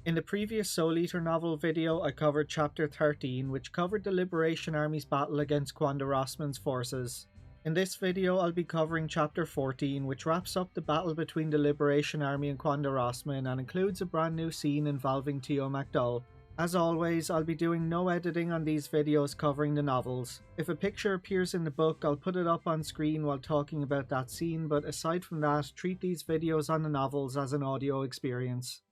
In the previous Soul Eater novel video, I covered Chapter 13, which covered the Liberation Army's battle against Quanda Rossman's forces. In this video, I'll be covering Chapter 14, which wraps up the battle between the Liberation Army and Quanda Rossman and includes a brand new scene involving Teo McDohl. As always, I'll be doing no editing on these videos covering the novels. If a picture appears in the book, I'll put it up on screen while talking about that scene, but aside from that, treat these videos on the novels as an audio experience.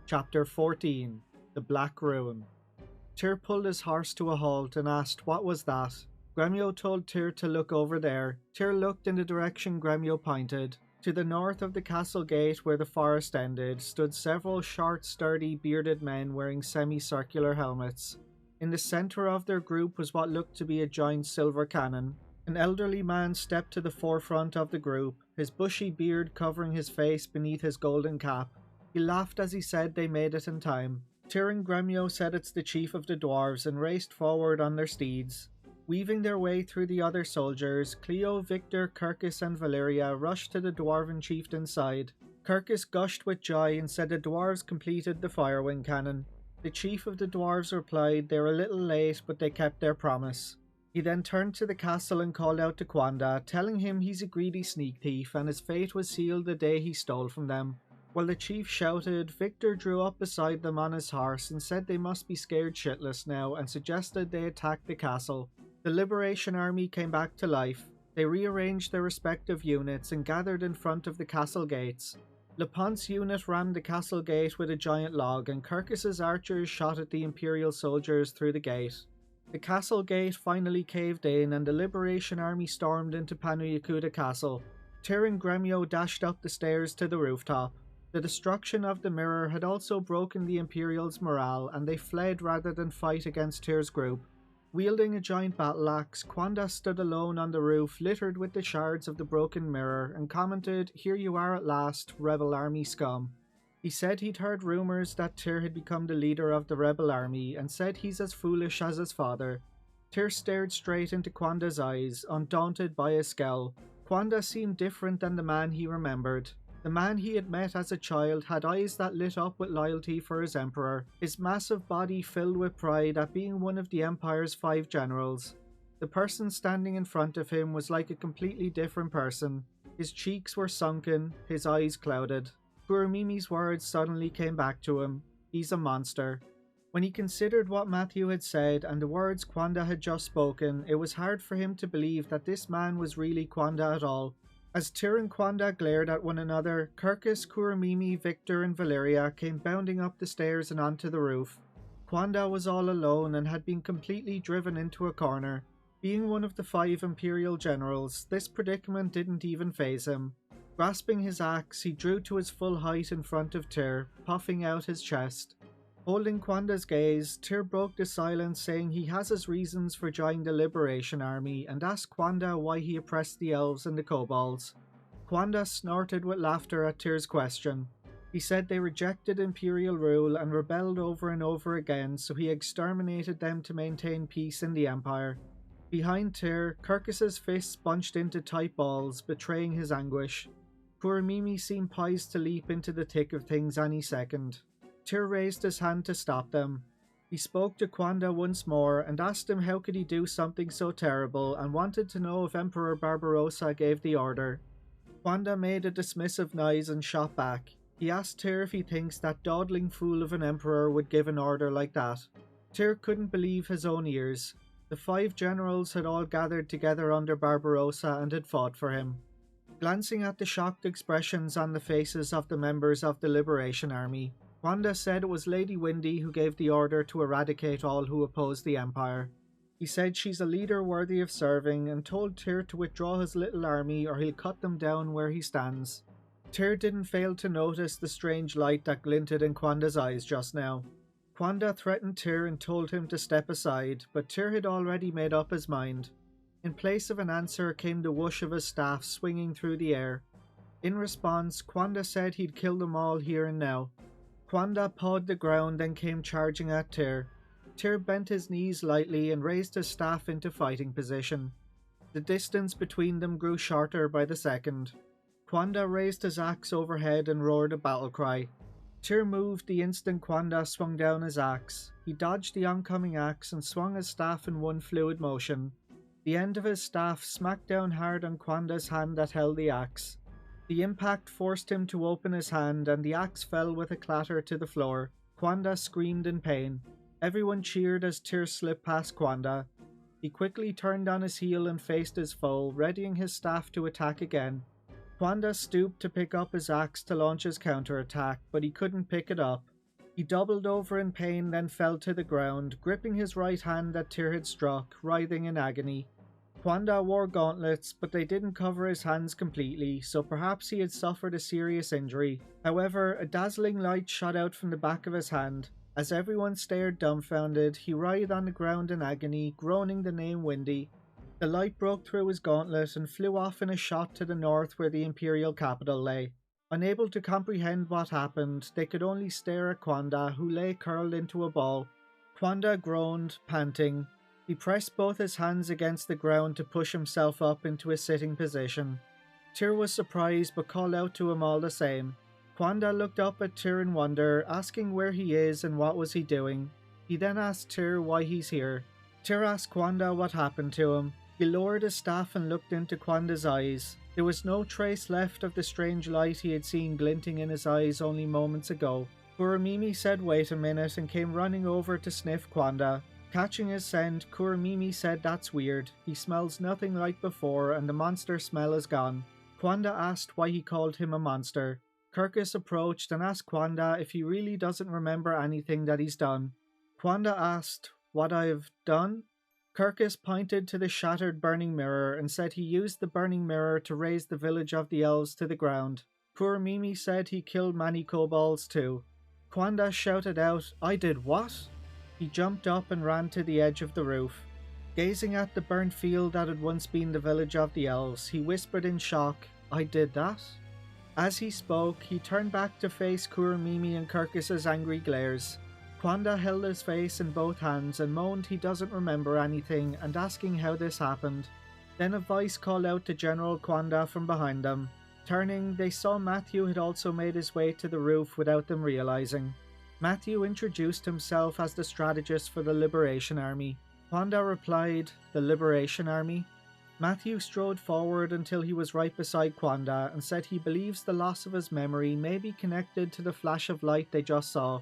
Chapter 14. The Black Rune. Tir pulled his horse to a halt and asked what was that. Gremio told Tir to look over there. Tir looked in the direction Gremio pointed. To the north of the castle gate where the forest ended stood several short, sturdy, bearded men wearing semicircular helmets. In the centre of their group was what looked to be a giant silver cannon. An elderly man stepped to the forefront of the group, his bushy beard covering his face beneath his golden cap. He laughed as he said they made it in time. Tir and Gremio said it's the chief of the dwarves and raced forward on their steeds. Weaving their way through the other soldiers, Cleo, Victor, Kirkus and Valeria rushed to the dwarven chieftain's side. Kirkus gushed with joy and said the dwarves completed the firewing cannon. The chief of the dwarves replied they were a little late, but they kept their promise. He then turned to the castle and called out to Quanda, telling him he's a greedy sneak thief and his fate was sealed the day he stole from them. While the chief shouted, Victor drew up beside them on his horse and said they must be scared shitless now and suggested they attack the castle. The Liberation Army came back to life. They rearranged their respective units and gathered in front of the castle gates. Lepont's unit rammed the castle gate with a giant log and Kirkus's archers shot at the Imperial soldiers through the gate. The castle gate finally caved in and the Liberation Army stormed into Panuyakuta Castle. Tir and Gremio dashed up the stairs to the rooftop. The destruction of the mirror had also broken the Imperials' morale and they fled rather than fight against Tir's group. Wielding a giant battle axe, Quanda stood alone on the roof littered with the shards of the broken mirror and commented, "Here you are at last, rebel army scum." He said he'd heard rumours that Tir had become the leader of the rebel army and said he's as foolish as his father. Tir stared straight into Quanda's eyes, undaunted by his scowl. Quanda seemed different than the man he remembered. The man he had met as a child had eyes that lit up with loyalty for his emperor, his massive body filled with pride at being one of the Empire's 5 generals. The person standing in front of him was like a completely different person. His cheeks were sunken, his eyes clouded. Kuramimi's words suddenly came back to him. He's a monster. When he considered what Matthew had said and the words Quanda had just spoken, it was hard for him to believe that this man was really Quanda at all. As Tir and Quanda glared at one another, Kirkus, Kuramimi, Victor and Valeria came bounding up the stairs and onto the roof. Quanda was all alone and had been completely driven into a corner. Being one of the 5 Imperial generals, this predicament didn't even faze him. Grasping his axe, he drew to his full height in front of Tir, puffing out his chest. Holding Quanda's gaze, Tir broke the silence saying he has his reasons for joining the Liberation Army and asked Quanda why he oppressed the elves and the kobolds. Quanda snorted with laughter at Tir's question. He said they rejected Imperial rule and rebelled over and over again, so he exterminated them to maintain peace in the Empire. Behind Tir, Kirkus's fists bunched into tight balls, betraying his anguish. Kuramimi seemed poised to leap into the thick of things any second. Tir raised his hand to stop them. He spoke to Quanda once more and asked him how could he do something so terrible and wanted to know if Emperor Barbarossa gave the order. Quanda made a dismissive noise and shot back. He asked Tir if he thinks that dawdling fool of an emperor would give an order like that. Tir couldn't believe his own ears. The 5 generals had all gathered together under Barbarossa and had fought for him. Glancing at the shocked expressions on the faces of the members of the Liberation Army, Quanda said it was Lady Windy who gave the order to eradicate all who opposed the Empire. He said she's a leader worthy of serving and told Tir to withdraw his little army or he'll cut them down where he stands. Tir didn't fail to notice the strange light that glinted in Quanda's eyes just now. Quanda threatened Tir and told him to step aside, but Tir had already made up his mind. In place of an answer came the whoosh of his staff swinging through the air. In response, Quanda said he'd kill them all here and now. Quanda pawed the ground and came charging at Tir. Tir bent his knees lightly and raised his staff into fighting position. The distance between them grew shorter by the second. Quanda raised his axe overhead and roared a battle cry. Tir moved the instant Kwanda swung down his axe. He dodged the oncoming axe and swung his staff in one fluid motion. The end of his staff smacked down hard on Kwanda's hand that held the axe. The impact forced him to open his hand and the axe fell with a clatter to the floor. Kwanda screamed in pain. Everyone cheered as Tir slipped past Kwanda. He quickly turned on his heel and faced his foe, readying his staff to attack again. Kwanda stooped to pick up his axe to launch his counterattack, but he couldn't pick it up. He doubled over in pain, then fell to the ground, gripping his right hand that Tir had struck, writhing in agony. Kwanda wore gauntlets, but they didn't cover his hands completely, so perhaps he had suffered a serious injury. However, a dazzling light shot out from the back of his hand. As everyone stared dumbfounded, he writhed on the ground in agony, groaning the name Windy. The light broke through his gauntlet and flew off in a shot to the north where the Imperial capital lay. Unable to comprehend what happened, they could only stare at Kwanda, who lay curled into a ball. Kwanda groaned, panting. He pressed both his hands against the ground to push himself up into a sitting position. Tir was surprised but called out to him all the same. Kwanda looked up at Tir in wonder, asking where he is and what was he doing. He then asked Tir why he's here. Tir asked Kwanda what happened to him. He lowered his staff and looked into Kwanda's eyes. There was no trace left of the strange light he had seen glinting in his eyes only moments ago. Kuramimi said wait a minute and came running over to sniff Kwanda. Catching his scent, Kuramimi said that's weird. He smells nothing like before and the monster smell is gone. Kwanda asked why he called him a monster. Kirkus approached and asked Kwanda if he really doesn't remember anything that he's done. Kwanda asked, "What I've done?" Kirkus pointed to the shattered burning mirror and said he used the burning mirror to raise the village of the elves to the ground. Kuramimi said he killed many kobolds too. Kwanda shouted out, "I did what?" He jumped up and ran to the edge of the roof. Gazing at the burnt field that had once been the village of the elves, he whispered in shock, "I did that?" As he spoke, he turned back to face Kuramimi and Kirkus's angry glares. Kwanda held his face in both hands and moaned he doesn't remember anything and asking how this happened. Then a voice called out to General Kwanda from behind them. Turning, they saw Matthew had also made his way to the roof without them realizing. Matthew introduced himself as the strategist for the Liberation Army. Kwanda replied, "The Liberation Army?" Matthew strode forward until he was right beside Kwanda and said he believes the loss of his memory may be connected to the flash of light they just saw.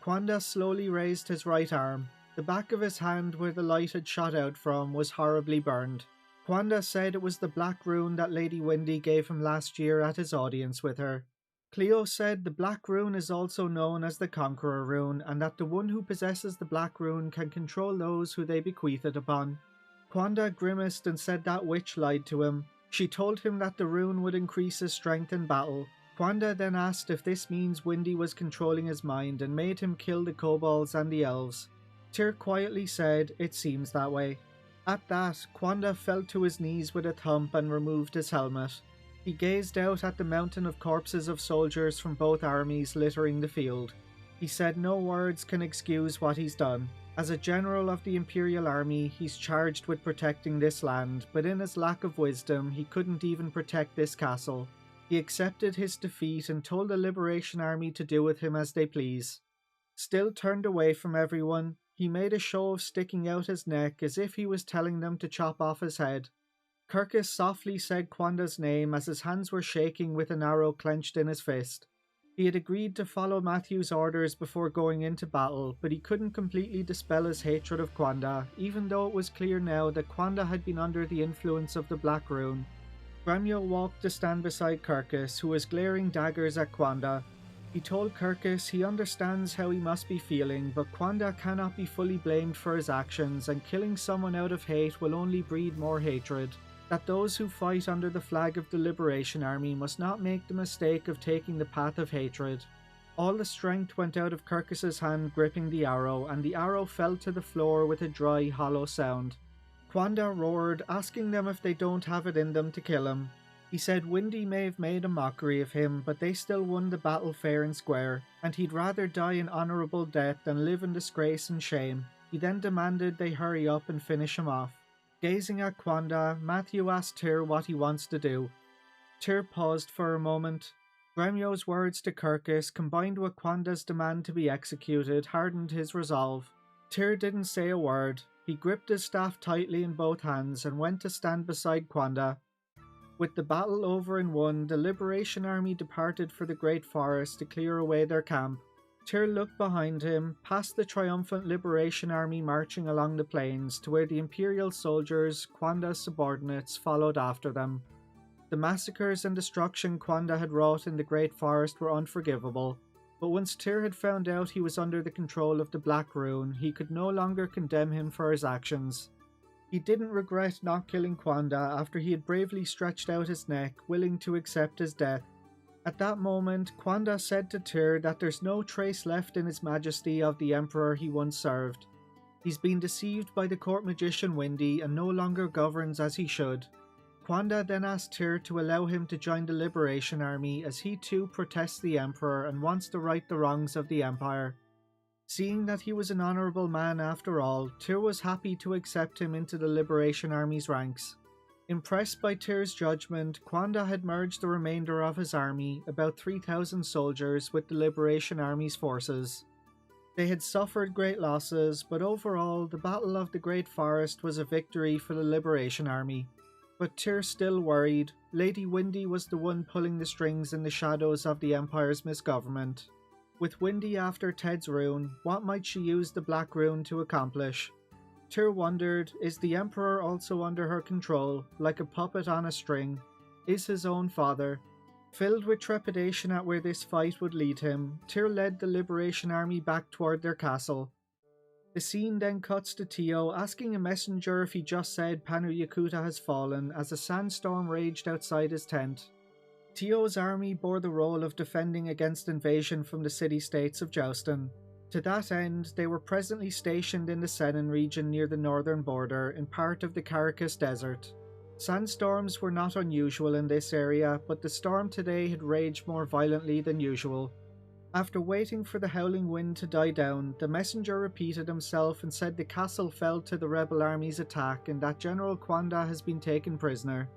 Kwanda slowly raised his right arm. The back of his hand where the light had shot out from was horribly burned. Kwanda said it was the black rune that Lady Windy gave him last year at his audience with her. Cleo said the black rune is also known as the Conqueror rune and that the one who possesses the black rune can control those who they bequeath it upon. Kwanda grimaced and said that witch lied to him. She told him that the rune would increase his strength in battle. Kwanda then asked if this means Windy was controlling his mind and made him kill the kobolds and the elves. Tir quietly said, "It seems that way." At that, Kwanda fell to his knees with a thump and removed his helmet. He gazed out at the mountain of corpses of soldiers from both armies littering the field. He said no words can excuse what he's done. As a general of the Imperial Army, he's charged with protecting this land, but in his lack of wisdom, he couldn't even protect this castle. He accepted his defeat and told the Liberation Army to do with him as they please. Still turned away from everyone, he made a show of sticking out his neck as if he was telling them to chop off his head. Kirkus softly said Kwanda's name as his hands were shaking with an arrow clenched in his fist. He had agreed to follow Matthew's orders before going into battle, but he couldn't completely dispel his hatred of Kwanda, even though it was clear now that Kwanda had been under the influence of the Black Rune. Gremio walked to stand beside Kirkus, who was glaring daggers at Kwanda. He told Kirkus he understands how he must be feeling, but Kwanda cannot be fully blamed for his actions, and killing someone out of hate will only breed more hatred. That those who fight under the flag of the Liberation Army must not make the mistake of taking the path of hatred. All the strength went out of Kirkus's hand gripping the arrow, and the arrow fell to the floor with a dry, hollow sound. Kwanda roared, asking them if they don't have it in them to kill him. He said Windy may have made a mockery of him, but they still won the battle fair and square, and he'd rather die an honourable death than live in disgrace and shame. He then demanded they hurry up and finish him off. Gazing at Kwanda, Matthew asked Tir what he wants to do. Tir paused for a moment. Gremio's words to Kirkus, combined with Kwanda's demand to be executed, hardened his resolve. Tir didn't say a word. He gripped his staff tightly in both hands and went to stand beside Kwanda. With the battle over and won, the Liberation Army departed for the Great Forest to clear away their camp. Tir looked behind him, past the triumphant Liberation Army marching along the plains to where the Imperial soldiers, Kwanda's subordinates, followed after them. The massacres and destruction Kwanda had wrought in the Great Forest were unforgivable, but once Tir had found out he was under the control of the Black Rune, he could no longer condemn him for his actions. He didn't regret not killing Kwanda after he had bravely stretched out his neck, willing to accept his death. At that moment, Kwanda said to Tir that there's no trace left in His Majesty of the Emperor he once served. He's been deceived by the court magician Windy and no longer governs as he should. Kwanda then asked Tir to allow him to join the Liberation Army as he too protests the Emperor and wants to right the wrongs of the Empire. Seeing that he was an honourable man after all, Tir was happy to accept him into the Liberation Army's ranks. Impressed by Tir's judgment, Kwanda had merged the remainder of his army, about 3,000 soldiers, with the Liberation Army's forces. They had suffered great losses, but overall, the Battle of the Great Forest was a victory for the Liberation Army. But Tir still worried. Lady Windy was the one pulling the strings in the shadows of the Empire's misgovernment. With Windy after Ted's rune, what might she use the Black Rune to accomplish? Tir wondered, is the Emperor also under her control, like a puppet on a string? Is his own father? Filled with trepidation at where this fight would lead him, Tir led the Liberation Army back toward their castle. The scene then cuts to Teo asking a messenger if he just said Panu Yakuta has fallen as a sandstorm raged outside his tent. Teo's army bore the role of defending against invasion from the city-states of Joustin. To that end, they were presently stationed in the Senon region near the northern border in part of the Caracas Desert. Sandstorms were not unusual in this area, but the storm today had raged more violently than usual. After waiting for the howling wind to die down, the messenger repeated himself and said the castle fell to the rebel army's attack and that General Kwanda has been taken prisoner.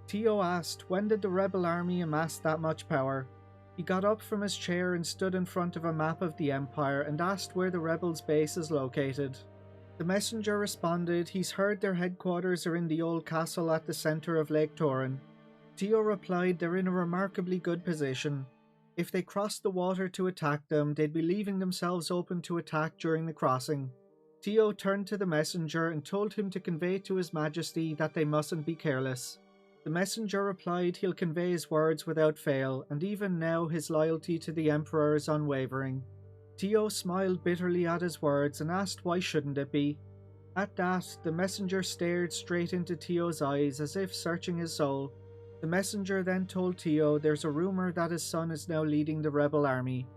Teo asked, when did the rebel army amass that much power? He got up from his chair and stood in front of a map of the Empire and asked where the rebels' base is located. The messenger responded he's heard their headquarters are in the old castle at the centre of Lake Torin. Teo replied they're in a remarkably good position. If they crossed the water to attack them, they'd be leaving themselves open to attack during the crossing. Teo turned to the messenger and told him to convey to His Majesty that they mustn't be careless. The messenger replied he'll convey his words without fail, and even now his loyalty to the Emperor is unwavering. Teo smiled bitterly at his words and asked why shouldn't it be. At that, the messenger stared straight into Teo's eyes as if searching his soul. The messenger then told Teo there's a rumour that his son is now leading the rebel army.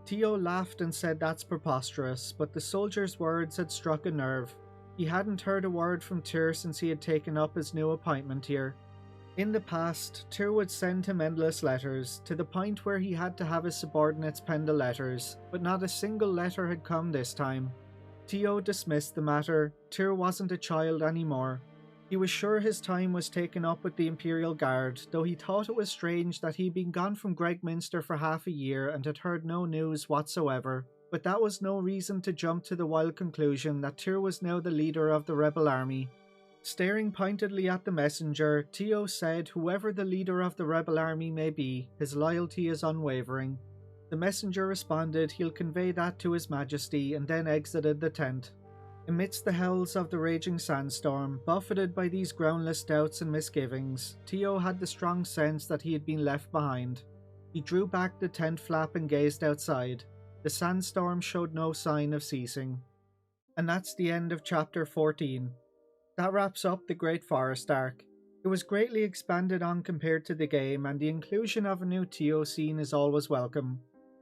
Teo laughed and said that's preposterous, but the soldier's words had struck a nerve. He hadn't heard a word from Tir since he had taken up his new appointment here. In the past, Tir would send him endless letters, to the point where he had to have his subordinates pen the letters, but not a single letter had come this time. Teo dismissed the matter. Tir wasn't a child anymore. He was sure his time was taken up with the Imperial Guard, though he thought it was strange that he'd been gone from Gregminster for half a year and had heard no news whatsoever. But that was no reason to jump to the wild conclusion that Tir was now the leader of the rebel army. Staring pointedly at the messenger, Teo said whoever the leader of the rebel army may be, his loyalty is unwavering. The messenger responded he'll convey that to His Majesty and then exited the tent. Amidst the howls of the raging sandstorm, buffeted by these groundless doubts and misgivings, Teo had the strong sense that he had been left behind. He drew back the tent flap and gazed outside. The sandstorm showed no sign of ceasing. And that's the end of chapter 14. That wraps up the Great Forest arc. It was greatly expanded on compared to the game, and the inclusion of a new Teo scene is always welcome.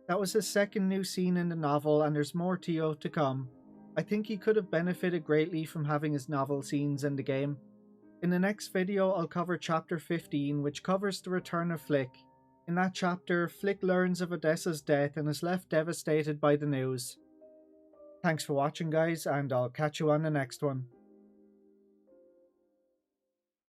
That was his second new scene in the novel, and there's more Teo to come. I think he could have benefited greatly from having his novel scenes in the game. In the next video I'll cover chapter 15, which covers the return of Flick. In that chapter, Flick learns of Odessa's death and is left devastated by the news. Thanks for watching guys, and I'll catch you on the next one.